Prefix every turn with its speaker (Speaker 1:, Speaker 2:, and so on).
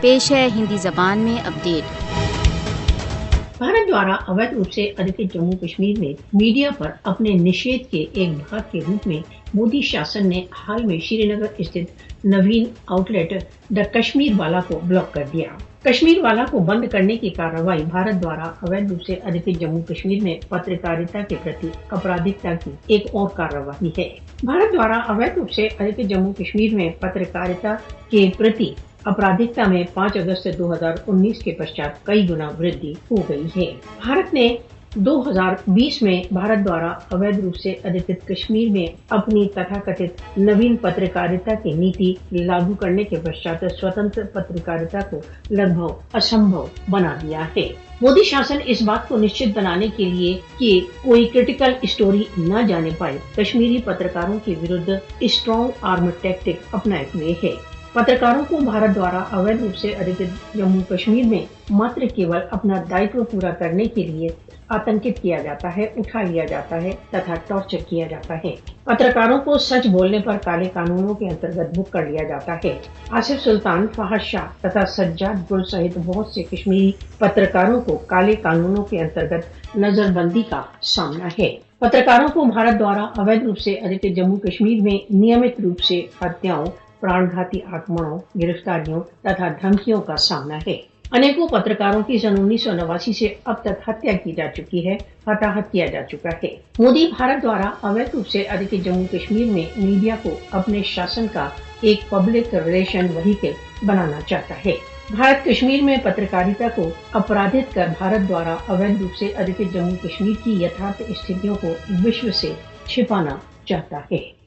Speaker 1: پیش ہے ہندی زبان میں اپڈیٹ۔
Speaker 2: بھارت دوارا اویدھ روپ سے ادھکت جموں کشمیر میں میڈیا پر اپنے نشید کے ایک بھاگ کے روپ میں مودی شاسن نے حال میں شری نگر استھت نوین outlet the Kashmir Walla کو بلاک کر دیا۔ کشمیر والا کو بند کرنے کی کارروائی بھارت دوارا اویدھ روپ سے ادھکت جموں کشمیر میں پترکاریتا کے پرتی اپرادھکتا کی ایک اور کارروائی ہے۔ بھارت دوارا اویدھ روپ سے ادھکت جموں کشمیر میں پترکاریتا کے پرتی اپرادھکتا میں 5 اگست 2019 کے پشچات کئی گنا وردھی ہو گئی ہے۔ بھارت نے 2020 میں بھارت دوارا اویدھ روپ سے ادھکت کشمیر میں اپنی تتھاکتھت نوین پترکاریتا کی نیتی لاگو کرنے کے پشچات سوتنتر پترکاریتا کو لگ بھگ اسمبھو بنا دیا ہے۔ مودی شاسن اس بات کو نشچت بنانے کے لیے کہ کوئی کرٹیکل اسٹوری نہ جانے پائے، کشمیری پترکاروں کے ورد اسٹرانگ آرم ٹیکٹک اپنائے ہوئے ہے۔ پترکاروں کو بھارت دوارا اویدھ روپ سے ادھکت جموں کشمیر میں ماتر کیول اپنا دائتو پورا کرنے کے لیے آتنکت کیا جاتا ہے، اٹھا لیا جاتا ہے تتھا ٹارچر کیا جاتا ہے۔ پترکاروں کو سچ بولنے پر کالے قانونوں کے انترگت بک کر لیا جاتا ہے۔ آصف سلطان، فہد شاہ تتھا سجاد گل سہت بہت سے کشمیری پترکاروں کو کالے قانونوں کے انترگت نظر بندی کا سامنا ہے۔ پترکاروں کو بھارت دوارا اویدھ روپ سے ادھکت جموں کشمیر میں نیمت روپ سے ہتیاؤں، پران گھاتی آکرمنوں، گرفتاریوں تتھا دھمکیوں کا سامنا ہے۔ انیکوں پترکاروں کی سن 1989 سے اب تک ہتیا کی جا چکی ہے، ہتاہت کیا جا چکا ہے۔ مودی بھارت دوارا اویدھ روپ سے ادھکت جموں کشمیر میں میڈیا کو اپنے شاسن کا ایک پبلک ریلیشن وہیکل بنانا چاہتا ہے۔ بھارت کشمیر میں پترکاریتا کو اپرادھت کر بھارت دوارا اویدھ روپ سے ادھکت جموں کشمیر کی یتھارتھ استھتیوں کو وشو سے چھپانا چاہتا ہے۔